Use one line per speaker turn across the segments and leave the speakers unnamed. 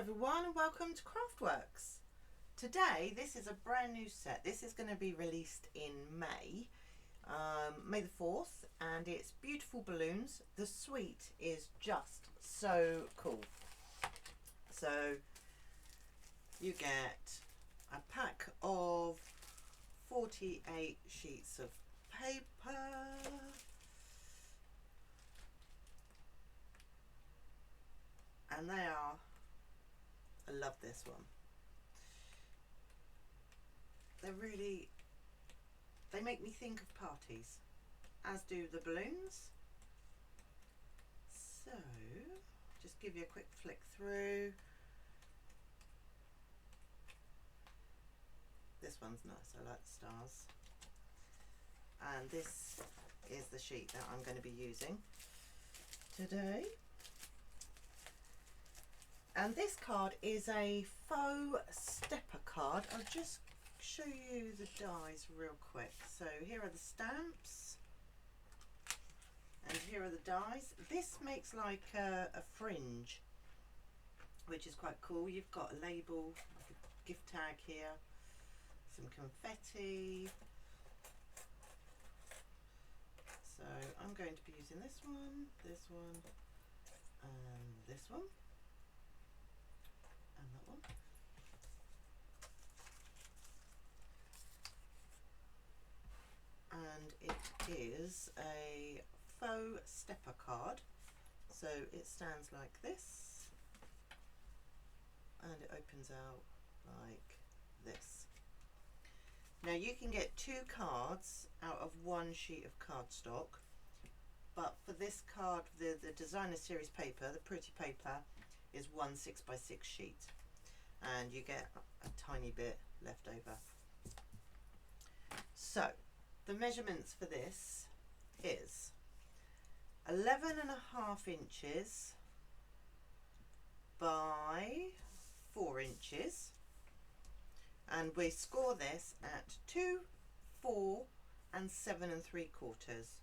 everyone and welcome to Craftworks. Today this is a brand new set. This is going to be released in May the 4th, and it's beautiful balloons. The suite is just so cool. So you get a pack of 48 sheets of paper, and they are, I love this one. They make me think of parties, as do the balloons. So just give you a quick flick through. This one's nice, I like the stars. And this is the sheet that I'm going to be using today. And this card is a faux stepper card. I'll just show you the dies real quick. So here are the stamps, and here are the dies. This makes like a fringe, which is quite cool. You've got a label, like a gift tag here, some confetti. So I'm going to be using this one, and this one. And that one. And it is a faux stepper card. So it stands like this, and it opens out like this. Now you can get 2 cards out of 1 sheet of cardstock, but for this card, the designer series paper, the pretty paper, is 1 6x6 sheet, and you get a tiny bit left over. So the measurements for this is 11.5 inches by 4 inches, and we score this at 2, 4 and 7 3/4.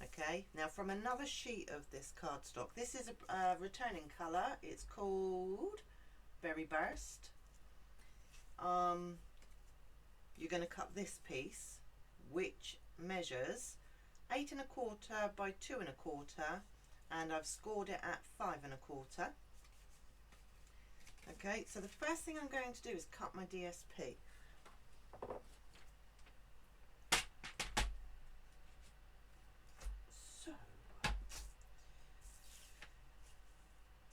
Okay, now from another sheet of this cardstock, this is a returning colour. It's called Berry Burst. You're going to cut this piece, which measures 8 1/4 by 2 1/4, and I've scored it at 5 1/4. Okay, so the first thing I'm going to do is cut my DSP.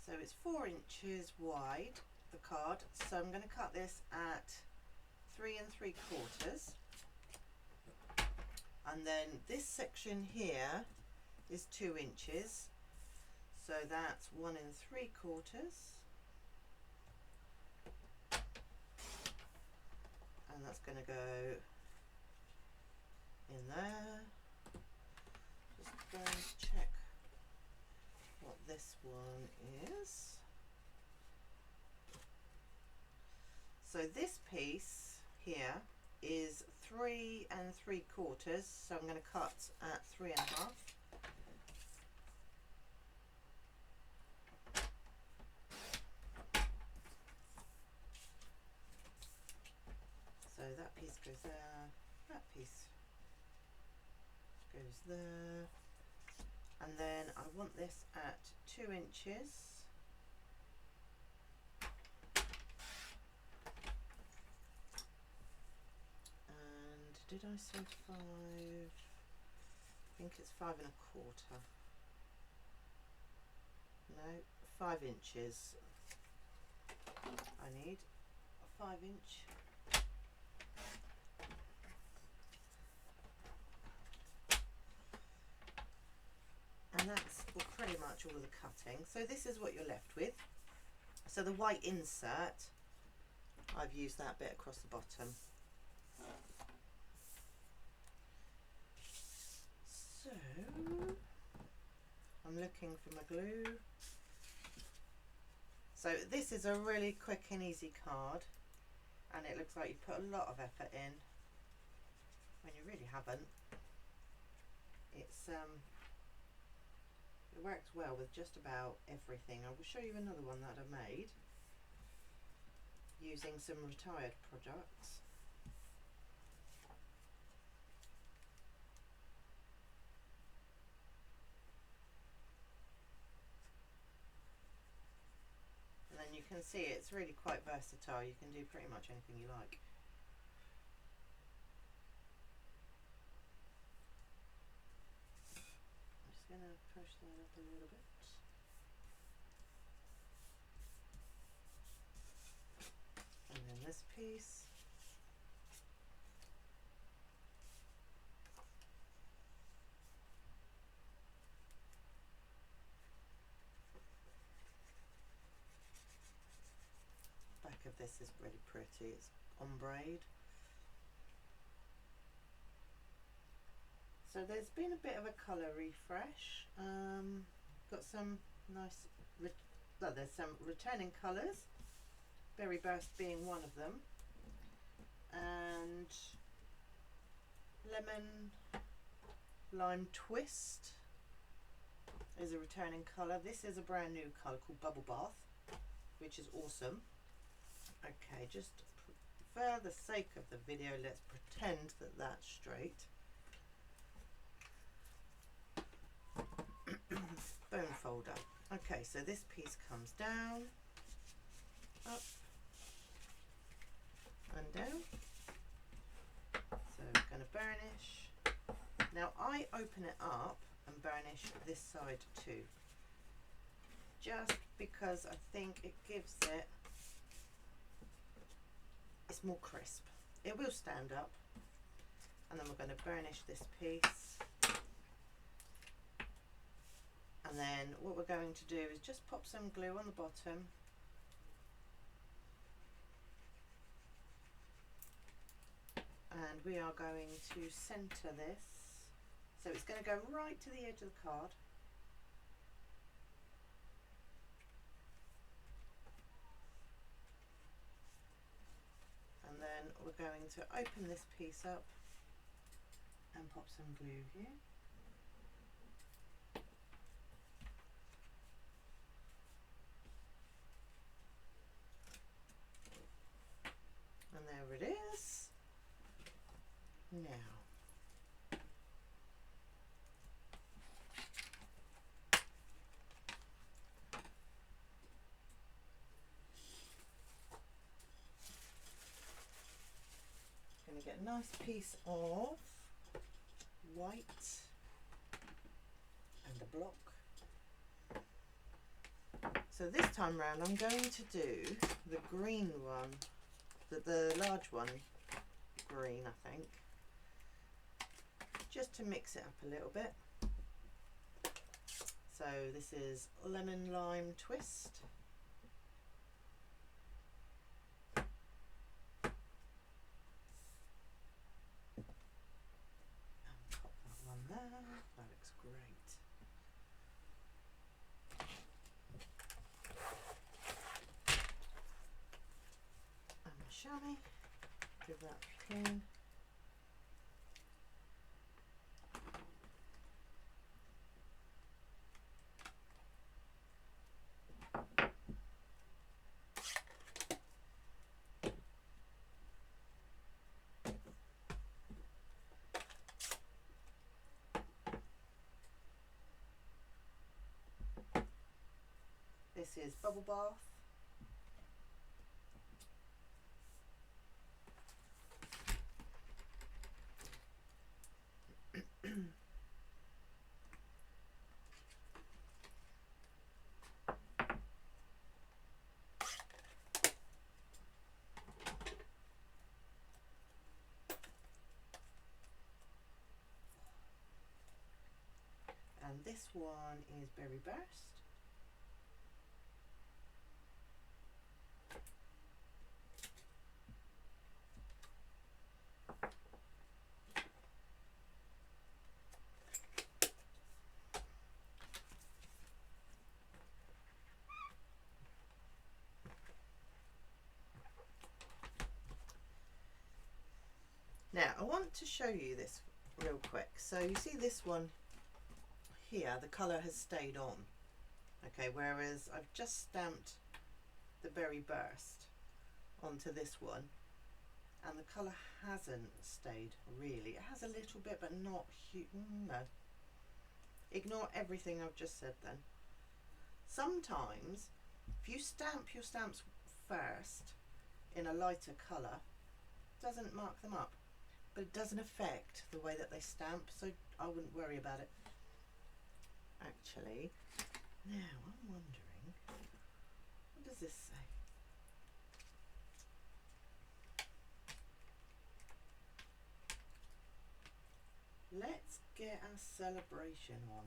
So it's 4 inches wide, the card, so I'm going to cut this at 3 3/4. And then this section here is 2 inches, so that's 1 3/4. And that's going to go in there. Just going to check what this one is. So this piece here is 3 3/4, so I'm going to cut at 3 1/2. So that piece goes there, that piece goes there, and then I want this at 2 inches. And did I say 5? I think it's 5 1/4. No, 5 inches. I need a 5 inch. And that's pretty much all of the cutting. So this is what you're left with. So the white insert, I've used that bit across the bottom. So I'm looking for my glue. So this is a really quick and easy card, and it looks like you put a lot of effort in when you really haven't. It's It works well with just about everything. I will show you another one that I made. using some retired products. And then you can see it's really quite versatile. You can do pretty much anything you like. I'm just going to push that up a little bit. And then this piece. Back of this is really pretty. It's ombre. So there's been a bit of a colour refresh. Got some nice, well, there's some returning colours, Berry Burst being one of them, and Lemon Lime Twist is a returning colour. This is a brand new colour called Bubble Bath, which is awesome. Okay, just for the sake of the video, let's pretend that that's straight. Bone folder. Okay, so this piece comes down, up and down. So I'm going to burnish. Now I open it up and burnish this side too, just because I think it gives it, it's more crisp. It will stand up. And then we're going to burnish this piece. And then what we're going to do is just pop some glue on the bottom. And we are going to centre this. So it's going to go right to the edge of the card. And then we're going to open this piece up and pop some glue here. And there it is. Now, going to get a nice piece of white and a block. So this time round I'm going to do the green one, the large one, green I think, just to mix it up a little bit. So this is Lemon Lime Twist. That looks great. And my chamois, give that a clean. This is Bubble Bath. And this one is Berry Burst. Now I want to show you this real quick. So you see this one here, the colour has stayed on, okay, whereas I've just stamped the Berry Burst onto this one, and the colour hasn't stayed really. It has a little bit, but not huge. No. Ignore everything I've just said then. Sometimes, if you stamp your stamps first in a lighter colour, it doesn't mark them up, but it doesn't affect the way that they stamp, so I wouldn't worry about it. Actually, now I'm wondering, what does this say? Let's get our celebration on.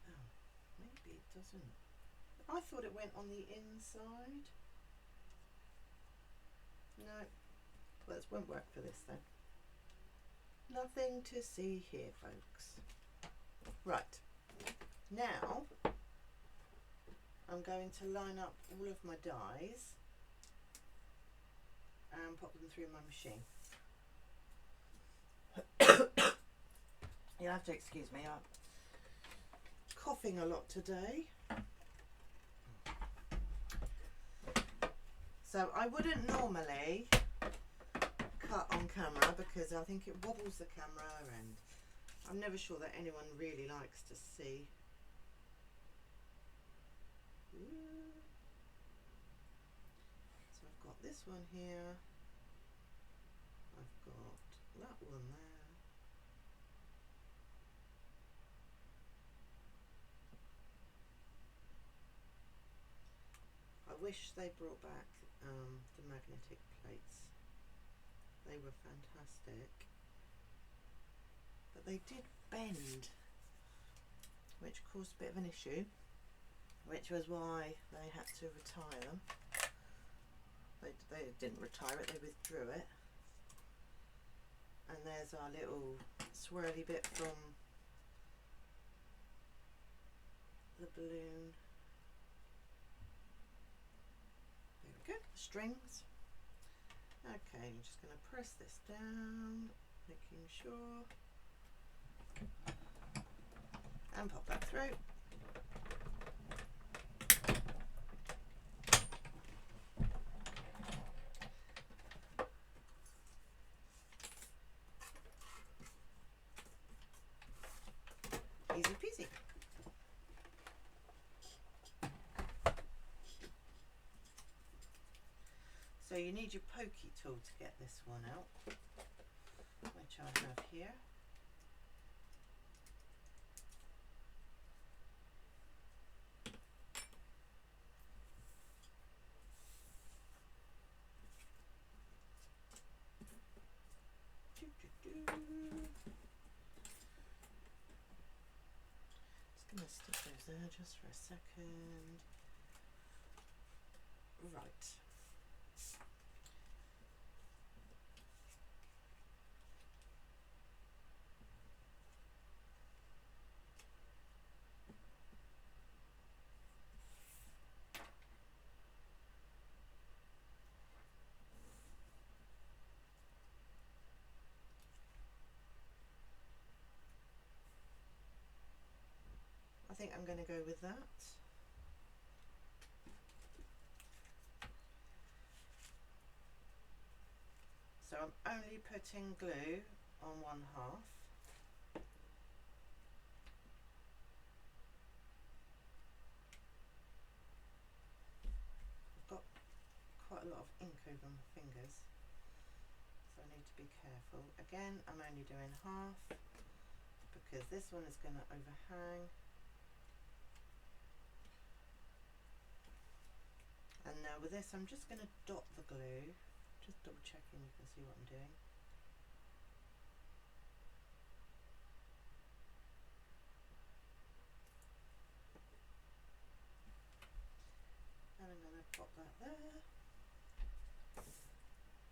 Oh, maybe it doesn't. I thought it went on the inside. No, well, this won't work for this then. Nothing to see here, folks. Right, now I'm going to line up all of my dies and pop them through my machine. You'll have to excuse me, I'm coughing a lot today. So I wouldn't normally cut on camera because I think it wobbles the camera, and I'm never sure that anyone really likes to see. So I've got this one here, I've got that one there, I wish they brought back the magnetic plates. They were fantastic, but they did bend, which caused a bit of an issue, which was why they had to retire them. They didn't retire it, they withdrew it. And there's our little swirly bit from the balloon. There we go, the strings. Okay, I'm just going to press this down, making sure, and pop that through. Easy peasy. So you need your pokey tool to get this one out, which I have here. Just going to stick those there just for a second. Right. I think I'm going to go with that. So I'm only putting glue on one half. I've got quite a lot of ink over my fingers, so I need to be careful. Again, I'm only doing half because this one is going to overhang. And now with this, I'm just going to dot the glue, just double checking you can see what I'm doing. And I'm going to pop that there.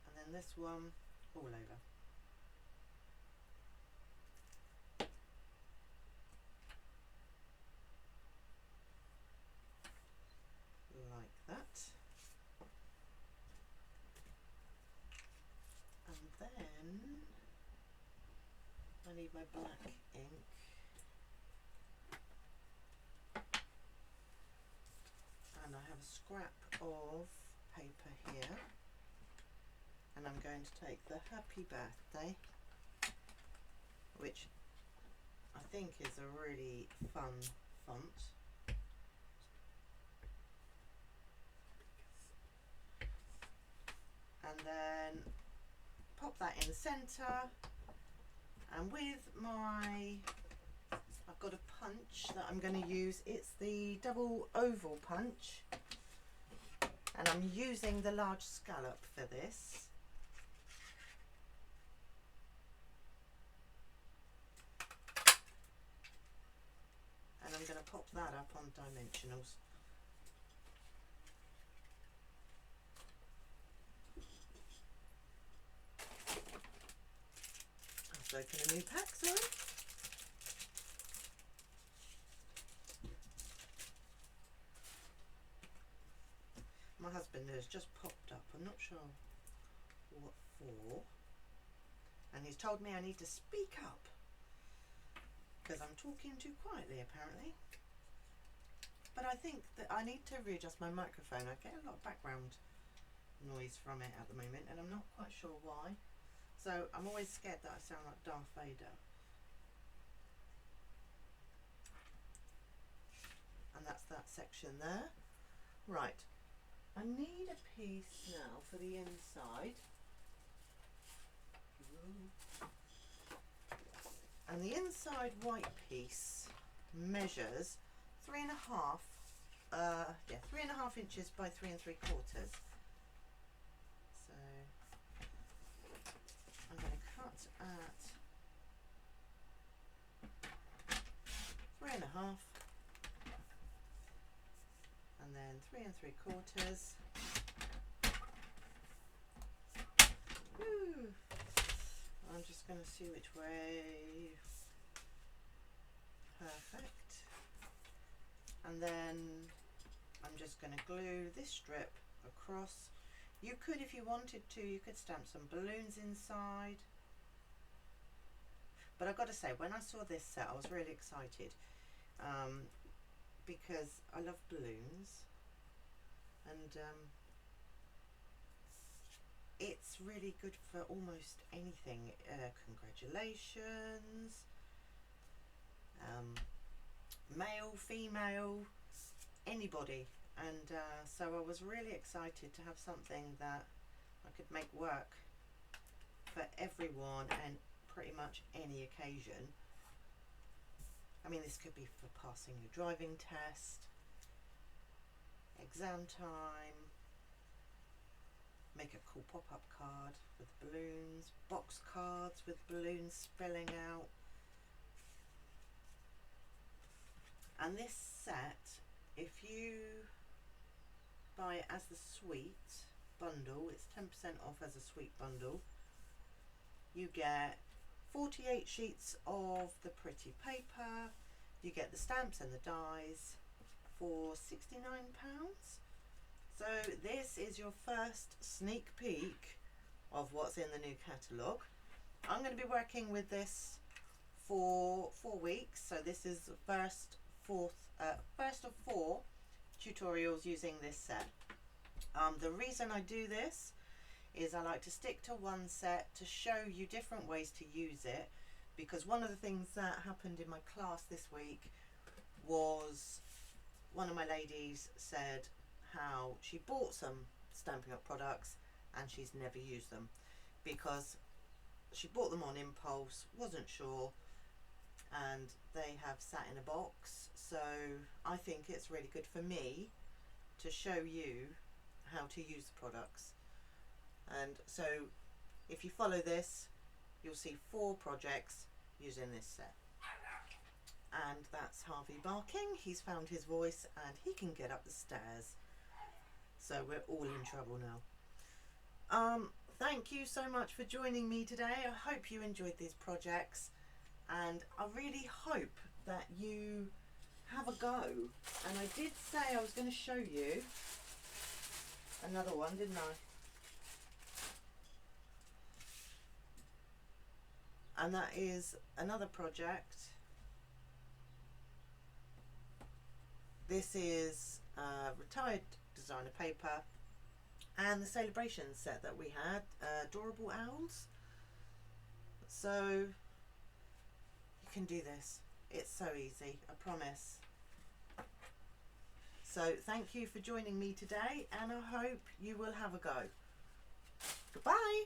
And then this one all over. Like that. And then I need my black ink. scrap of paper here, and I'm going to take the Happy Birthday, which I think is a really fun font. And then pop that in the centre, and with my, I've got a punch that I'm going to use. It's the double oval punch, and I'm using the large scallop for this. And I'm going to pop that up on dimensionals. Let's open a new pack, sorry. My husband has just popped up. I'm not sure what for. And he's told me I need to speak up because I'm talking too quietly apparently. But I think that I need to readjust my microphone. I get a lot of background noise from it at the moment and I'm not quite sure why. So I'm always scared that I sound like Darth Vader. And that's that section there. Right, I need a piece now for the inside. And the inside white piece measures 3.5 inches by 3 3/4. So I'm going to cut at 3.5, and then 3 3/4. Woo. I'm just going to see which way. Perfect. And then I'm just going to glue this strip across. You could, if you wanted to, you could stamp some balloons inside. But I've got to say, when I saw this set, I was really excited because I love balloons, and it's really good for almost anything. Congratulations, male, female, anybody. And so I was really excited to have something that I could make work for everyone and pretty much any occasion. I mean, this could be for passing your driving test, exam time, make a cool pop-up card with balloons, box cards with balloons spilling out. And this set, if you buy it as the sweet bundle, it's 10% off as a sweet bundle. You get 48 sheets of the pretty paper, you get the stamps and the dies for £69. So this is your first sneak peek of what's in the new catalogue. I'm going to be working with this for 4 weeks, so this is the first of 4 tutorials using this set. The reason I do this is I like to stick to one set to show you different ways to use it, because one of the things that happened in my class this week was one of my ladies said how she bought some Stampin' Up products and she's never used them because she bought them on impulse, wasn't sure, and they have sat in a box. So I think it's really good for me to show you how to use the products. And so if you follow this, you'll see 4 projects using this set. And that's Harvey barking. He's found his voice and he can get up the stairs. So we're all in trouble now. Thank you so much for joining me today. I hope you enjoyed these projects, and I really hope that you have a go. And I did say I was going to show you another one, didn't I? And that is another project. This is a retired designer paper, and the celebration set that we had, adorable owls. So you can do this. It's so easy, I promise. So thank you for joining me today, and I hope you will have a go. Goodbye.